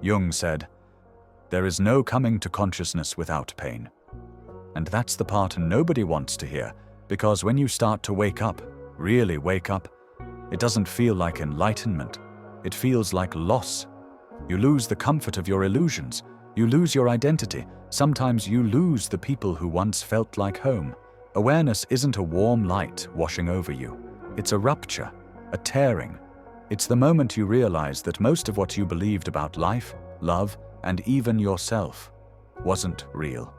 Jung said, "There is no coming to consciousness without pain." And that's the part nobody wants to hear, because when you start to wake up, really wake up, it doesn't feel like enlightenment. It feels like loss. You lose the comfort of your illusions. You lose your identity. Sometimes you lose the people who once felt like home. Awareness isn't a warm light washing over you. It's a rupture, a tearing. It's the moment you realize that most of what you believed about life, love, and even yourself wasn't real.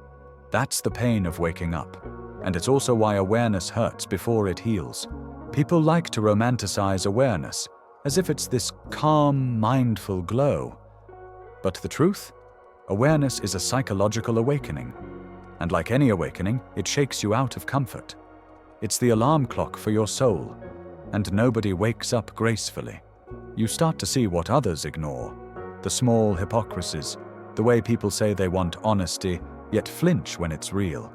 That's the pain of waking up. And it's also why awareness hurts before it heals. People like to romanticize awareness, as if it's this calm, mindful glow. But the truth? Awareness is a psychological awakening. And like any awakening, it shakes you out of comfort. It's the alarm clock for your soul. And nobody wakes up gracefully. You start to see what others ignore. The small hypocrisies, the way people say they want honesty, yet flinch when it's real.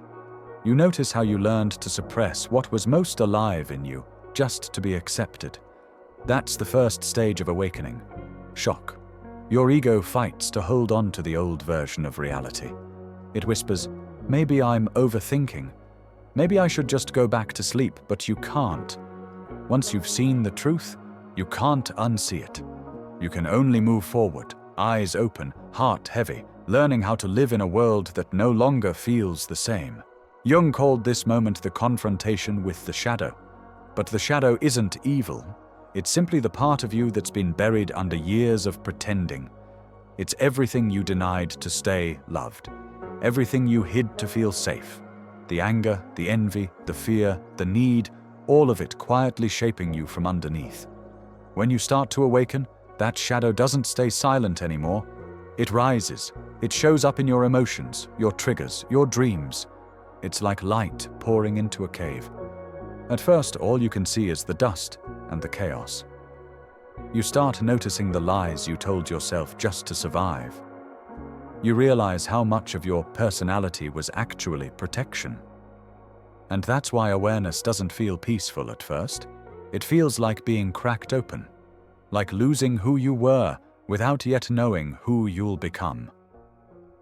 You notice how you learned to suppress what was most alive in you, just to be accepted. That's the first stage of awakening. Shock. Your ego fights to hold on to the old version of reality. It whispers, "Maybe I'm overthinking. Maybe I should just go back to sleep," but you can't. Once you've seen the truth, you can't unsee it. You can only move forward, eyes open, heart heavy, learning how to live in a world that no longer feels the same. Jung called this moment the confrontation with the shadow. But the shadow isn't evil. It's simply the part of you that's been buried under years of pretending. It's everything you denied to stay loved. Everything you hid to feel safe. The anger, the envy, the fear, the need, all of it quietly shaping you from underneath. When you start to awaken, that shadow doesn't stay silent anymore. It rises. It shows up in your emotions, your triggers, your dreams. It's like light pouring into a cave. At first, all you can see is the dust and the chaos. You start noticing the lies you told yourself just to survive. You realize how much of your personality was actually protection. And that's why awareness doesn't feel peaceful at first. It feels like being cracked open, like losing who you were without yet knowing who you'll become.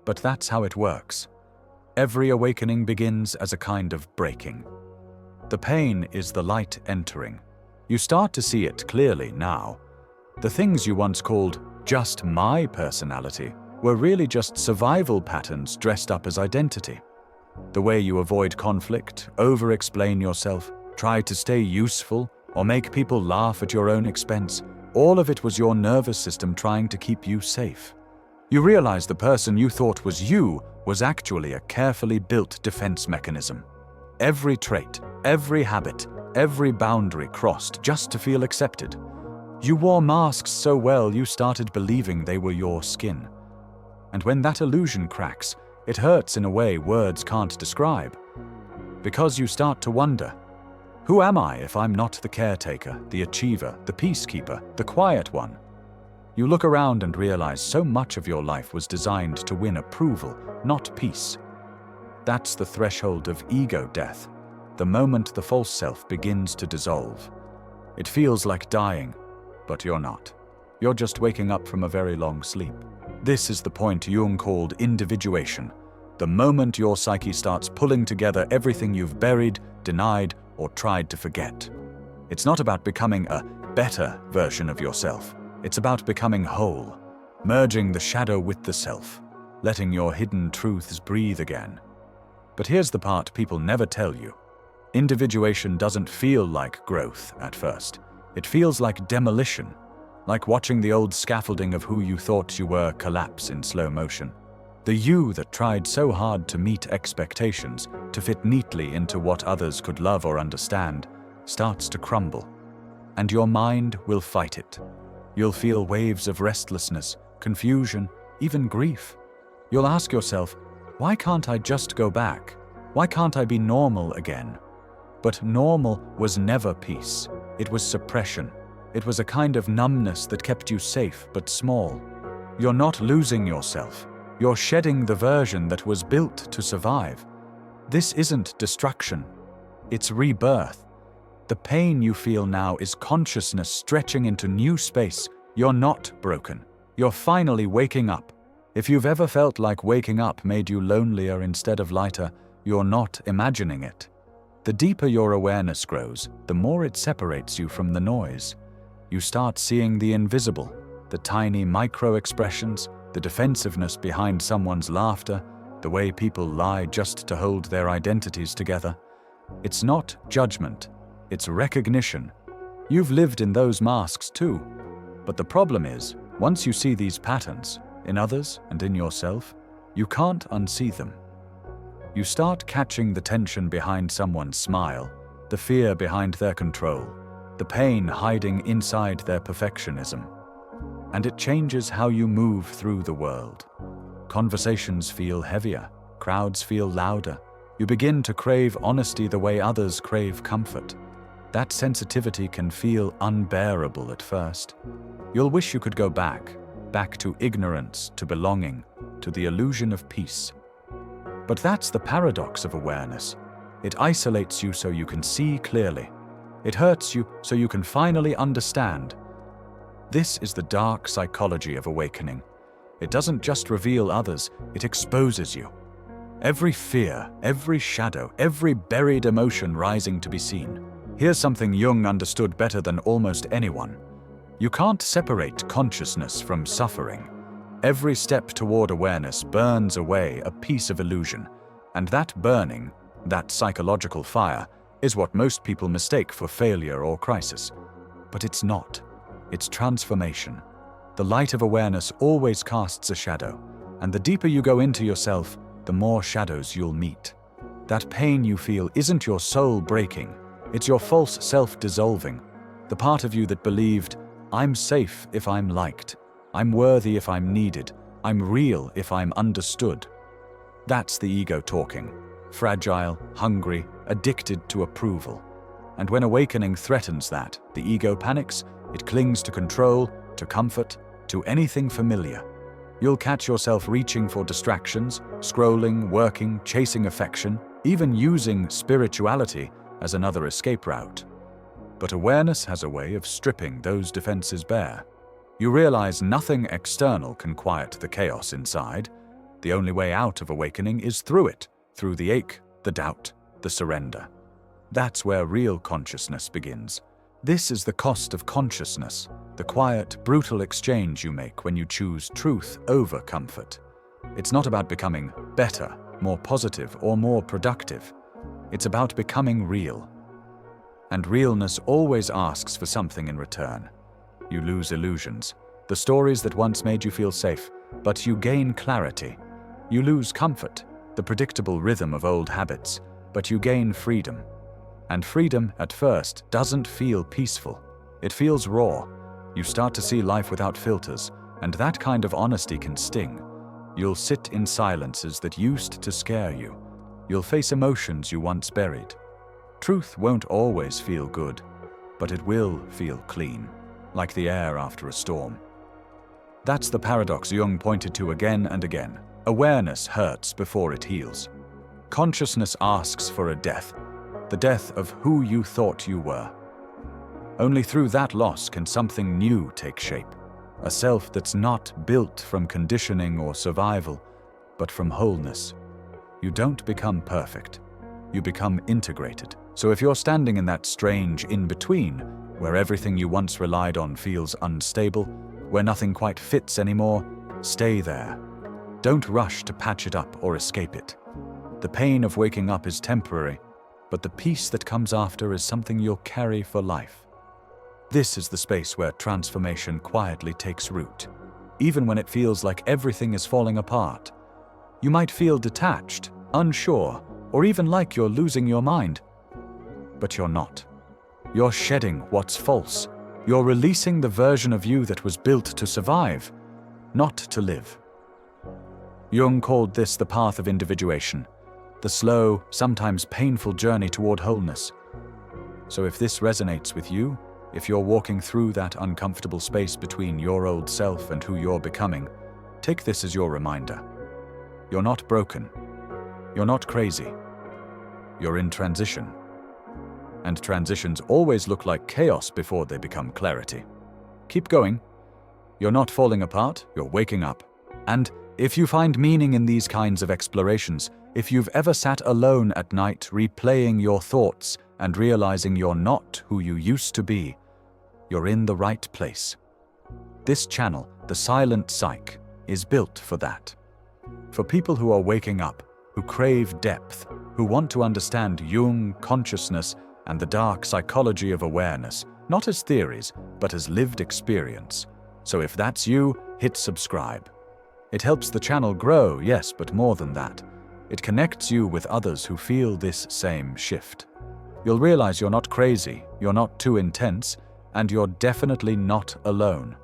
But that's how it works. Every awakening begins as a kind of breaking. The pain is the light entering. You start to see it clearly now. The things you once called just my personality were really just survival patterns dressed up as identity. The way you avoid conflict, over-explain yourself, try to stay useful, or make people laugh at your own expense, all of it was your nervous system trying to keep you safe. You realize the person you thought was you was actually a carefully built defense mechanism. Every trait, every habit, every boundary crossed just to feel accepted. You wore masks so well you started believing they were your skin. And when that illusion cracks, it hurts in a way words can't describe. Because you start to wonder, who am I if I'm not the caretaker, the achiever, the peacekeeper, the quiet one? You look around and realize so much of your life was designed to win approval, not peace. That's the threshold of ego death, the moment the false self begins to dissolve. It feels like dying, but you're not. You're just waking up from a very long sleep. This is the point Jung called individuation, the moment your psyche starts pulling together everything you've buried, denied, or tried to forget. It's not about becoming a better version of yourself. It's about becoming whole, merging the shadow with the self, letting your hidden truths breathe again. But here's the part people never tell you. Individuation doesn't feel like growth at first. It feels like demolition, like watching the old scaffolding of who you thought you were collapse in slow motion. The you that tried so hard to meet expectations, to fit neatly into what others could love or understand, starts to crumble. And your mind will fight it. You'll feel waves of restlessness, confusion, even grief. You'll ask yourself, why can't I just go back? Why can't I be normal again? But normal was never peace. It was suppression. It was a kind of numbness that kept you safe but small. You're not losing yourself. You're shedding the version that was built to survive. This isn't destruction. It's rebirth. The pain you feel now is consciousness stretching into new space. You're not broken. You're finally waking up. If you've ever felt like waking up made you lonelier instead of lighter, you're not imagining it. The deeper your awareness grows, the more it separates you from the noise. You start seeing the invisible, the tiny micro-expressions, the defensiveness behind someone's laughter, the way people lie just to hold their identities together. It's not judgment, it's recognition. You've lived in those masks too. But the problem is, once you see these patterns, in others and in yourself, you can't unsee them. You start catching the tension behind someone's smile, the fear behind their control, the pain hiding inside their perfectionism. And it changes how you move through the world. Conversations feel heavier, crowds feel louder. You begin to crave honesty the way others crave comfort. That sensitivity can feel unbearable at first. You'll wish you could go back to ignorance, to belonging, to the illusion of peace. But that's the paradox of awareness. It isolates you so you can see clearly. It hurts you so you can finally understand. This is the dark psychology of awakening. It doesn't just reveal others, it exposes you. Every fear, every shadow, every buried emotion rising to be seen. Here's something Jung understood better than almost anyone. You can't separate consciousness from suffering. Every step toward awareness burns away a piece of illusion, and that burning, that psychological fire, is what most people mistake for failure or crisis. But it's not. It's transformation. The light of awareness always casts a shadow, and the deeper you go into yourself, the more shadows you'll meet. That pain you feel isn't your soul breaking, it's your false self dissolving. The part of you that believed, I'm safe if I'm liked, I'm worthy if I'm needed, I'm real if I'm understood. That's the ego talking, fragile, hungry, addicted to approval. And when awakening threatens that, the ego panics, it clings to control, to comfort, to anything familiar. You'll catch yourself reaching for distractions, scrolling, working, chasing affection, even using spirituality as another escape route. But awareness has a way of stripping those defenses bare. You realize nothing external can quiet the chaos inside. The only way out of awakening is through it, through the ache, the doubt, the surrender. That's where real consciousness begins. This is the cost of consciousness, the quiet, brutal exchange you make when you choose truth over comfort. It's not about becoming better, more positive, or more productive. It's about becoming real. And realness always asks for something in return. You lose illusions, the stories that once made you feel safe, but you gain clarity. You lose comfort, the predictable rhythm of old habits, but you gain freedom. And freedom, at first, doesn't feel peaceful. It feels raw. You start to see life without filters, and that kind of honesty can sting. You'll sit in silences that used to scare you. You'll face emotions you once buried. Truth won't always feel good, but it will feel clean, like the air after a storm. That's the paradox Jung pointed to again and again. Awareness hurts before it heals. Consciousness asks for a death, the death of who you thought you were. Only through that loss can something new take shape, a self that's not built from conditioning or survival, but from wholeness. You don't become perfect. You become integrated. So if you're standing in that strange in-between, where everything you once relied on feels unstable, where nothing quite fits anymore, stay there. Don't rush to patch it up or escape it. The pain of waking up is temporary, but the peace that comes after is something you'll carry for life. This is the space where transformation quietly takes root. Even when it feels like everything is falling apart, you might feel detached, unsure, or even like you're losing your mind. But you're not. You're shedding what's false. You're releasing the version of you that was built to survive, not to live. Jung called this the path of individuation, the slow, sometimes painful journey toward wholeness. So if this resonates with you, if you're walking through that uncomfortable space between your old self and who you're becoming, take this as your reminder. You're not broken. You're not crazy. You're in transition. And transitions always look like chaos before they become clarity. Keep going. You're not falling apart, you're waking up. And if you find meaning in these kinds of explorations, if you've ever sat alone at night replaying your thoughts and realizing you're not who you used to be, you're in the right place. This channel, The Silent Psych, is built for that. For people who are waking up, who crave depth, who want to understand Jung, consciousness, and the dark psychology of awareness, not as theories, but as lived experience. So if that's you, hit subscribe. It helps the channel grow, yes, but more than that. It connects you with others who feel this same shift. You'll realize you're not crazy, you're not too intense, and you're definitely not alone.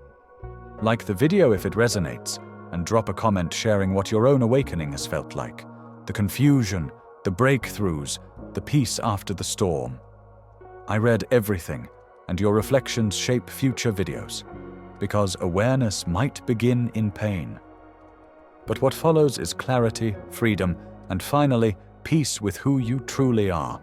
Like the video if it resonates, and drop a comment sharing what your own awakening has felt like. The confusion, the breakthroughs, the peace after the storm. I read everything, and your reflections shape future videos, because awareness might begin in pain. But what follows is clarity, freedom, and finally, peace with who you truly are.